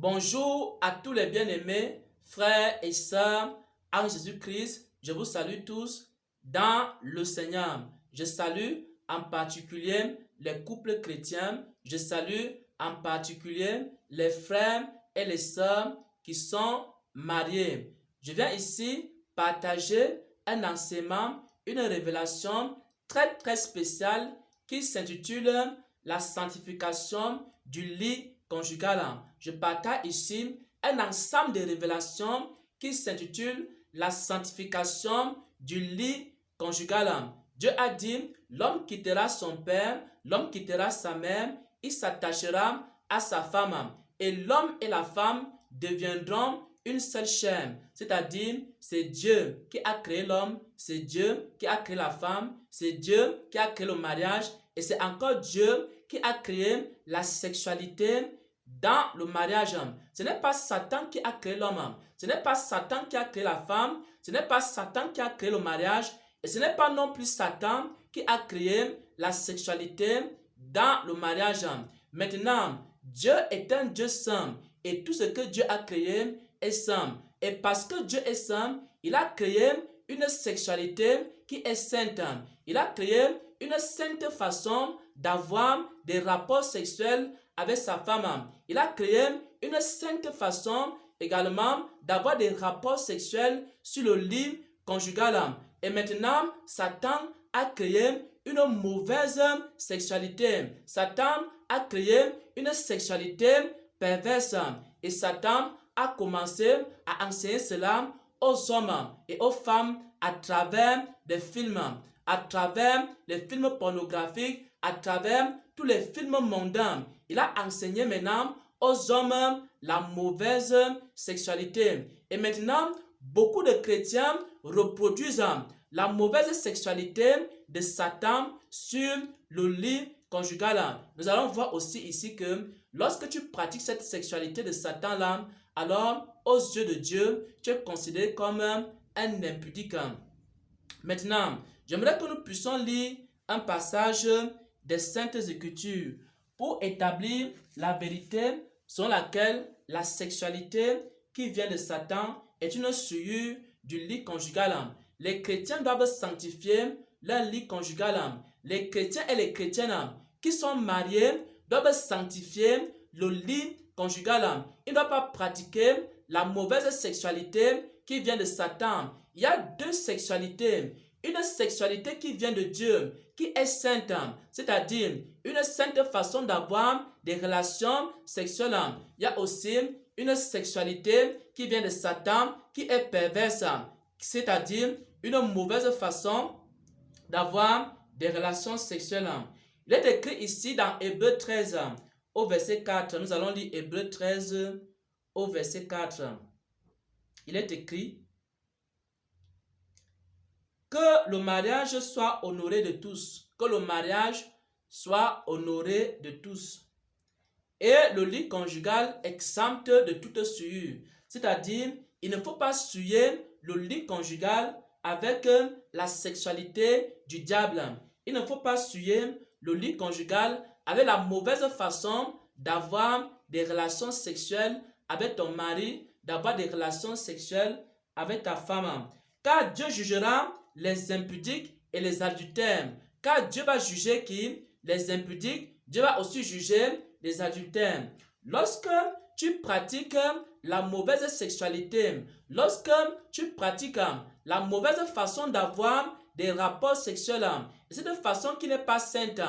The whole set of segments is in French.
Bonjour à tous les bien-aimés, frères et sœurs en Jésus-Christ. Je vous salue tous dans le Seigneur. Je salue en particulier les couples chrétiens. Je salue en particulier les frères et les sœurs qui sont mariés. Je viens ici partager un enseignement, une révélation très spéciale qui s'intitule la sanctification du lit conjugal. Je partage ici un ensemble de révélations qui s'intitule la sanctification du lit conjugal. Dieu a dit, l'homme quittera son père, l'homme quittera sa mère, il s'attachera à sa femme. Et l'homme et la femme deviendront une seule chair. C'est-à-dire, c'est Dieu qui a créé l'homme, c'est Dieu qui a créé la femme, c'est Dieu qui a créé le mariage, et c'est encore Dieu qui a créé la sexualité dans le mariage. Ce n'est pas Satan qui a créé l'homme, ce n'est pas Satan qui a créé la femme, ce n'est pas Satan qui a créé le mariage, et ce n'est pas non plus Satan qui a créé la sexualité dans le mariage. Maintenant, Dieu est un Dieu saint, et tout ce que Dieu a créé est saint. Et parce que Dieu est saint, il a créé une sexualité qui est sainte. Il a créé une sainte façon d'avoir des rapports sexuels avec sa femme. Il a créé une sainte façon également d'avoir des rapports sexuels sur le lit conjugal. Et maintenant, Satan a créé une mauvaise sexualité. Satan a créé une sexualité perverse. Et Satan a commencé à enseigner cela aux hommes et aux femmes à travers des films, à travers les films pornographiques, à travers tous les films mondains. Il a enseigné maintenant aux hommes la mauvaise sexualité. Et maintenant, beaucoup de chrétiens reproduisent la mauvaise sexualité de Satan sur le lit conjugal. Nous allons voir aussi ici que lorsque tu pratiques cette sexualité de Satan-là, alors aux yeux de Dieu, tu es considéré comme un impudique. Maintenant, j'aimerais que nous puissions lire un passage des Saintes Écritures pour établir la vérité selon laquelle la sexualité qui vient de Satan est une souillure du lit conjugal. Les chrétiens doivent sanctifier leur lit conjugal. Les chrétiens et les chrétiennes qui sont mariés doivent sanctifier le lit conjugal. Ils ne doivent pas pratiquer la mauvaise sexualité qui vient de Satan. Il y a deux sexualités. Une sexualité qui vient de Dieu, qui est sainte, c'est-à-dire une sainte façon d'avoir des relations sexuelles. Il y a aussi une sexualité qui vient de Satan, qui est perverse, c'est-à-dire une mauvaise façon d'avoir des relations sexuelles. Il est écrit ici dans Hébreux 13, au verset 4. Nous allons lire Hébreux 13, au verset 4. Il est écrit que le mariage soit honoré de tous. Que le mariage soit honoré de tous. Et le lit conjugal exempt de toute souillure. C'est-à-dire, il ne faut pas souiller le lit conjugal avec la sexualité du diable. Il ne faut pas souiller le lit conjugal avec la mauvaise façon d'avoir des relations sexuelles avec ton mari, d'avoir des relations sexuelles avec ta femme. Car Dieu jugera les impudiques et les adultères. Car Dieu va juger qui? Les impudiques. Dieu va aussi juger les adultères. Lorsque tu pratiques la mauvaise sexualité, lorsque tu pratiques la mauvaise façon d'avoir des rapports sexuels, et cette façon qui n'est pas sainte,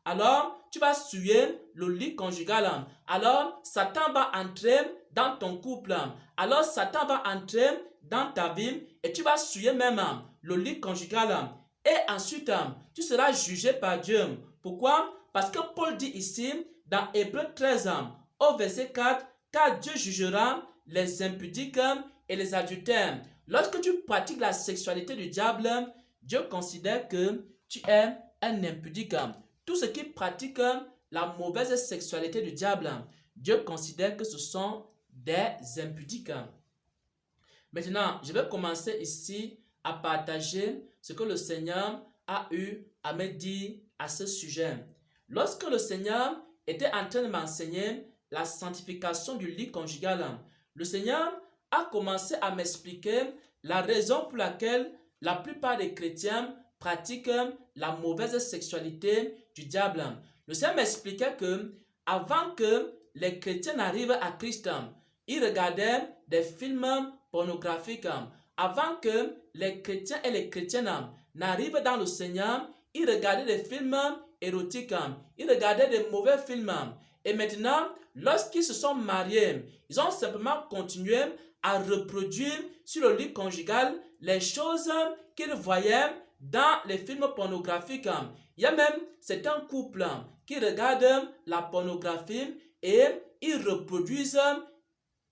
alors tu vas souiller le lit conjugal. Alors Satan va entrer dans ton couple. Alors Satan va entrer dans ta vie et tu vas souiller même le lit conjugal. Et ensuite, tu seras jugé par Dieu. Pourquoi? Parce que Paul dit ici, dans Hébreux 13, au verset 4, car Dieu jugera les impudiques et les adultères. Lorsque tu pratiques la sexualité du diable, Dieu considère que tu es un impudique. Tous ceux qui pratiquent la mauvaise sexualité du diable, Dieu considère que ce sont des impudiques. Maintenant, je vais commencer ici à partager ce que le Seigneur a eu à me dire à ce sujet. Lorsque le Seigneur était en train de m'enseigner la sanctification du lit conjugal. Le Seigneur a commencé à m'expliquer la raison pour laquelle la plupart des chrétiens pratiquent la mauvaise sexualité du diable. Le Seigneur m'expliquait que avant que les chrétiens n'arrivent à Christ, ils regardaient des films pornographiques. Avant que les chrétiens et les chrétiennes n'arrivent dans le Seigneur, ils regardaient des films érotiques, ils regardaient des mauvais films. Et maintenant, lorsqu'ils se sont mariés, ils ont simplement continué à reproduire sur le lit conjugal les choses qu'ils voyaient dans les films pornographiques. Il y a même certains couples qui regardent la pornographie et ils reproduisent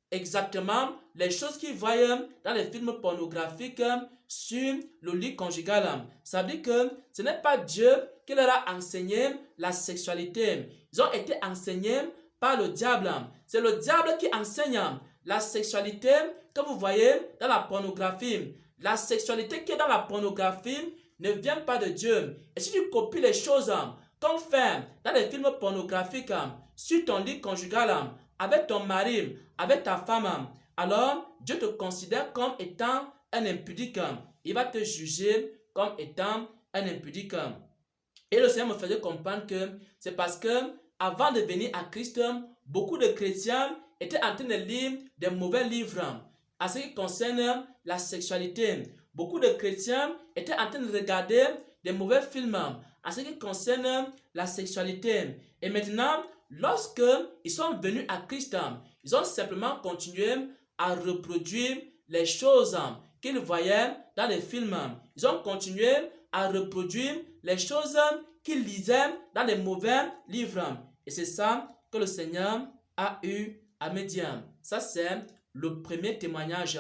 exactement les choses qu'ils voient dans les films pornographiques sur le lit conjugal. Ça veut dire que ce n'est pas Dieu qui leur a enseigné la sexualité. Ils ont été enseignés par le diable. C'est le diable qui enseigne la sexualité que vous voyez dans la pornographie. La sexualité qui est dans la pornographie ne vient pas de Dieu. Et si tu copies les choses qu'on fait dans les films pornographiques sur ton lit conjugal, avec ton mari, avec ta femme, alors Dieu te considère comme étant un impudique. Il va te juger comme étant un impudique. Et le Seigneur me faisait comprendre que c'est parce que avant de venir à Christ, beaucoup de chrétiens étaient en train de lire des mauvais livres en ce qui concerne la sexualité. Beaucoup de chrétiens étaient en train de regarder des mauvais films en ce qui concerne la sexualité. Et maintenant, lorsque ils sont venus à Christ, ils ont simplement continué à reproduire les choses qu'ils voyaient dans les films. Ils ont continué à reproduire les choses qu'ils lisaient dans les mauvais livres. Et c'est ça que le Seigneur a eu à me dire. Ça, c'est le premier témoignage.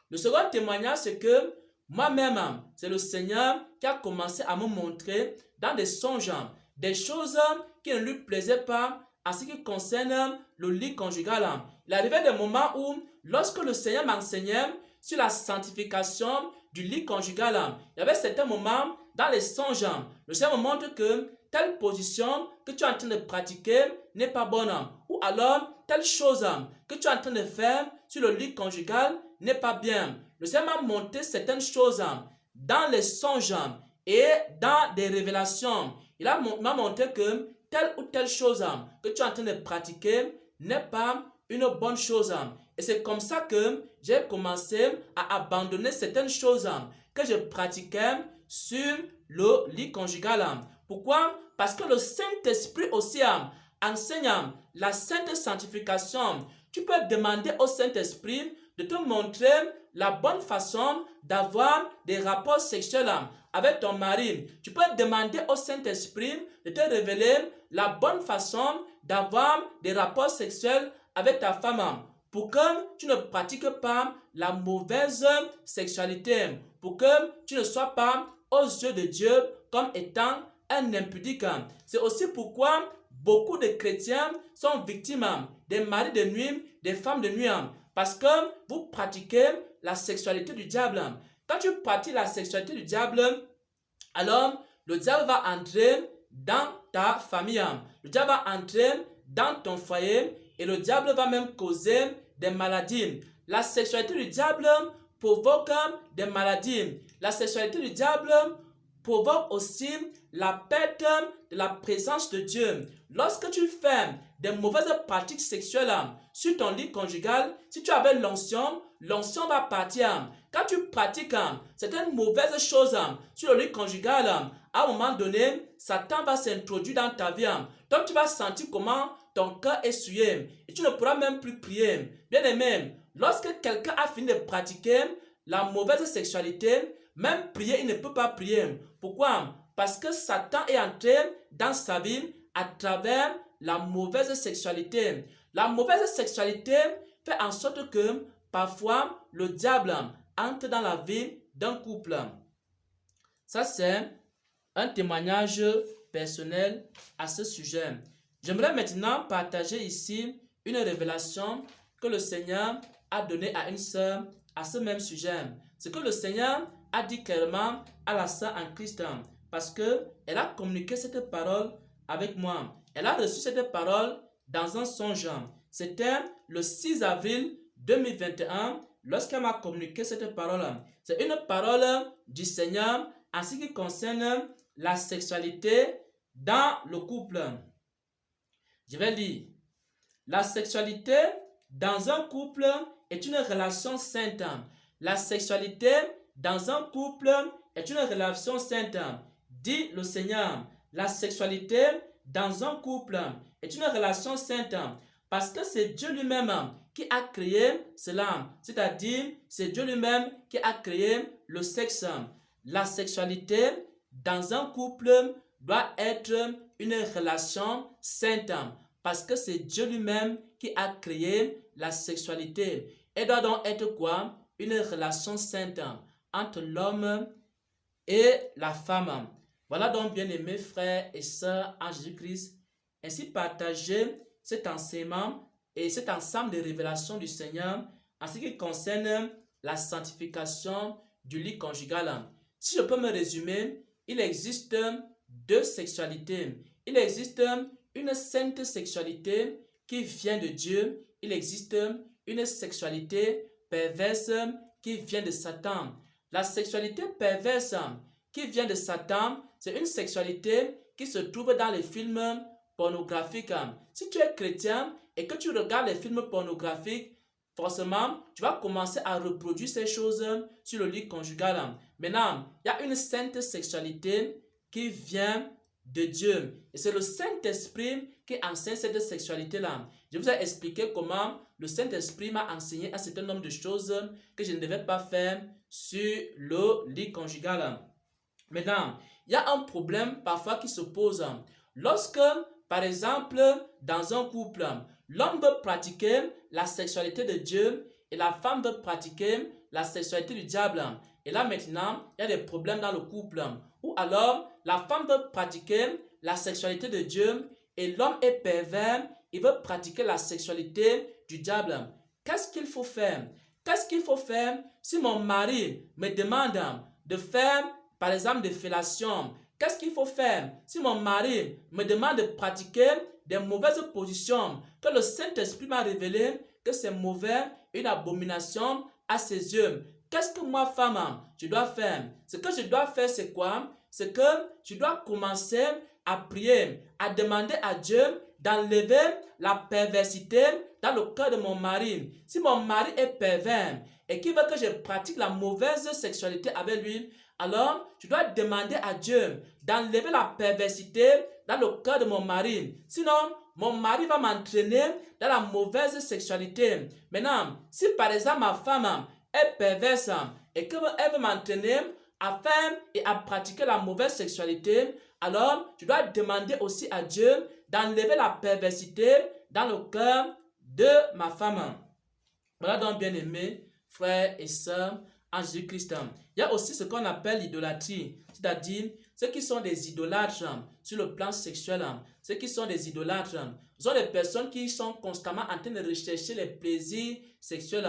Le second témoignage, c'est que moi-même, c'est le Seigneur qui a commencé à me montrer dans des songes des choses qui ne lui plaisaient pas en ce qui concerne le lit conjugal. Il arrivait des moments où, lorsque le Seigneur m'enseignait sur la sanctification du lit conjugal, il y avait certains moments dans les songes, le Seigneur me montre que telle position que tu es en train de pratiquer n'est pas bonne. Ou alors, telle chose que tu es en train de faire sur le lit conjugal n'est pas bien. Le Seigneur m'a montré certaines choses dans les songes et dans des révélations. Il m'a montré que telle ou telle chose que tu es en train de pratiquer n'est pas une bonne chose. Et c'est comme ça que j'ai commencé à abandonner certaines choses que je pratiquais sur le lit conjugal. Pourquoi? Parce que le Saint-Esprit aussi enseigne la sainte sanctification. Tu peux demander au Saint-Esprit de te montrer la bonne façon d'avoir des rapports sexuels avec ton mari. Tu peux demander au Saint-Esprit de te révéler la bonne façon d'avoir des rapports sexuels avec ta femme pour que tu ne pratiques pas la mauvaise sexualité, pour que tu ne sois pas aux yeux de Dieu comme étant un impudique. C'est aussi pourquoi beaucoup de chrétiens sont victimes des maris de nuit, des femmes de nuit, parce que vous pratiquez la sexualité du diable. Quand tu pratiques la sexualité du diable, alors le diable va entrer dans ta famille. Le diable va entrer dans ton foyer et le diable va même causer des maladies. La sexualité du diable provoque des maladies. La sexualité du diable provoque aussi la perte de la présence de Dieu. Lorsque tu fais des mauvaises pratiques sexuelles sur ton lit conjugal, si tu avais l'onction, l'onction va partir. Quand tu pratiques certaines mauvaises choses sur le lit conjugal, à un moment donné, Satan va s'introduire dans ta vie. Donc tu vas sentir comment ton cœur est souillé et tu ne pourras même plus prier. Bien aimé, lorsque quelqu'un a fini de pratiquer la mauvaise sexualité, même prier, il ne peut pas prier. Pourquoi? Parce que Satan est entré dans sa vie à travers la mauvaise sexualité. La mauvaise sexualité fait en sorte que parfois le diable entre dans la vie d'un couple. Ça, c'est un témoignage personnel à ce sujet. J'aimerais maintenant partager ici une révélation que le Seigneur a donnée à une sœur à ce même sujet. Ce que le Seigneur a dit clairement à la sœur en Christ, parce qu'elle a communiqué cette parole avec moi. Elle a reçu cette parole dans un songe. C'était le 6 avril 2021 lorsqu'elle m'a communiqué cette parole. C'est une parole du Seigneur en ce qui concerne la sexualité dans le couple. Je vais lire. La sexualité dans un couple est une relation sainte. La sexualité dans un couple est une relation sainte. Dit le Seigneur. La sexualité dans un couple est une relation sainte parce que c'est Dieu lui-même qui a créé cela. C'est-à-dire, c'est Dieu lui-même qui a créé le sexe. La sexualité dans un couple doit être une relation sainte parce que c'est Dieu lui-même qui a créé la sexualité. Elle doit donc être quoi? Une relation sainte entre l'homme et la femme. Voilà donc, bien-aimés frères et sœurs en Jésus-Christ, ainsi partager cet enseignement et cet ensemble de révélations du Seigneur en ce qui concerne la sanctification du lit conjugal. Si je peux me résumer, il existe deux sexualités. Il existe une sainte sexualité qui vient de Dieu. Il existe une sexualité perverse qui vient de Satan. La sexualité perverse qui vient de Satan, c'est une sexualité qui se trouve dans les films pornographiques. Si tu es chrétien et que tu regardes les films pornographiques, forcément, tu vas commencer à reproduire ces choses sur le lit conjugal. Maintenant, il y a une sainte sexualité qui vient de Dieu. Et c'est le Saint-Esprit qui enseigne cette sexualité-là. Je vous ai expliqué comment le Saint-Esprit m'a enseigné un certain nombre de choses que je ne devais pas faire sur le lit conjugal. Maintenant, il y a un problème parfois qui se pose. Lorsque, par exemple, dans un couple, l'homme veut pratiquer la sexualité de Dieu et la femme veut pratiquer la sexualité du diable. Et là maintenant, il y a des problèmes dans le couple. Ou alors, la femme veut pratiquer la sexualité de Dieu et l'homme est pervers, il veut pratiquer la sexualité du diable. Qu'est-ce qu'il faut faire? Qu'est-ce qu'il faut faire si mon mari me demande de faire, par exemple, des fellations? Qu'est-ce qu'il faut faire si mon mari me demande de pratiquer des mauvaises positions que le Saint-Esprit m'a révélé que c'est mauvais, une abomination à ses yeux? Qu'est-ce que moi, femme, je dois faire? Ce que je dois faire, c'est quoi? C'est que je dois commencer à prier, à demander à Dieu d'enlever la perversité dans le cœur de mon mari. Si mon mari est pervers et qu'il veut que je pratique la mauvaise sexualité avec lui, alors je dois demander à Dieu d'enlever la perversité dans le cœur de mon mari. Sinon, mon mari va m'entraîner dans la mauvaise sexualité. Maintenant, si par exemple ma femme est perverse et qu'elle veut m'entraîner à faire et à pratiquer la mauvaise sexualité, alors je dois demander aussi à Dieu d'enlever la perversité dans le cœur de ma femme. Voilà donc, bien aimés frères et sœurs en Jésus-Christ. Il y a aussi ce qu'on appelle l'idolâtrie, c'est-à-dire ceux qui sont des idolâtres sur le plan sexuel. Ceux qui sont des idolâtres, ce sont des personnes qui sont constamment en train de rechercher les plaisirs sexuels.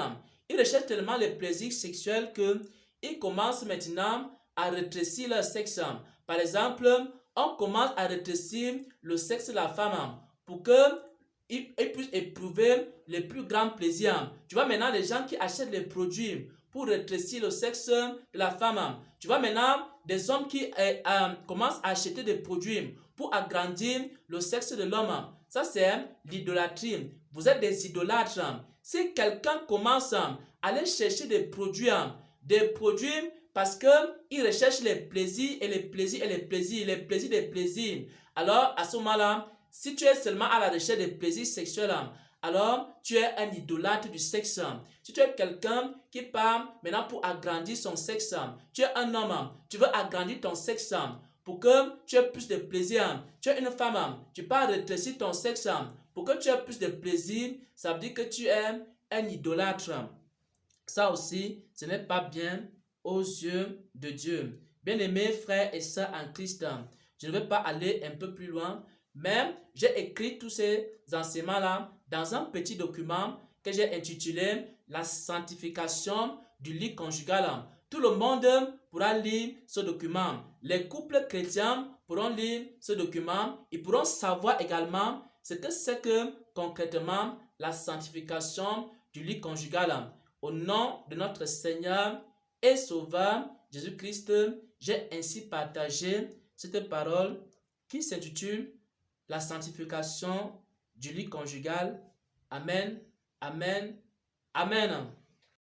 Ils recherchent tellement les plaisirs sexuels qu'ils commencent maintenant à rétrécir leur sexe. Par exemple, on commence à rétrécir le sexe de la femme pour qu'ils puissent éprouver les plus grands plaisirs. Tu vois maintenant les gens qui achètent les produits pour rétrécir le sexe de la femme. Tu vois maintenant des hommes qui commencent à acheter des produits pour agrandir le sexe de l'homme. Ça, c'est l'idolâtrie. Vous êtes des idolâtres. Si quelqu'un commence à aller chercher des produits parce qu'il recherche les plaisirs et les plaisirs et les plaisirs, les plaisirs des plaisirs, alors à ce moment-là, si tu es seulement à la recherche des plaisirs sexuels, alors tu es un idolâtre du sexe. Si tu es quelqu'un qui part maintenant pour agrandir son sexe, tu es un homme, tu veux agrandir ton sexe pour que tu aies plus de plaisir. Tu es une femme, tu pars rétrécir ton sexe pour que tu aies plus de plaisir, ça veut dire que tu es un idolâtre. Ça aussi, ce n'est pas bien aux yeux de Dieu. Bien-aimés frères et sœurs en Christ, je ne vais pas aller un peu plus loin, mais j'ai écrit tous ces enseignements-là dans un petit document que j'ai intitulé « La sanctification du lit conjugal ». Tout le monde pourra lire ce document. Les couples chrétiens pourront lire ce document. Ils pourront savoir également ce que c'est que concrètement la sanctification du lit conjugal. Au nom de notre Seigneur et Sauveur Jésus-Christ, j'ai ainsi partagé cette parole qui s'intitule la sanctification du lit conjugal. Amen, amen, amen.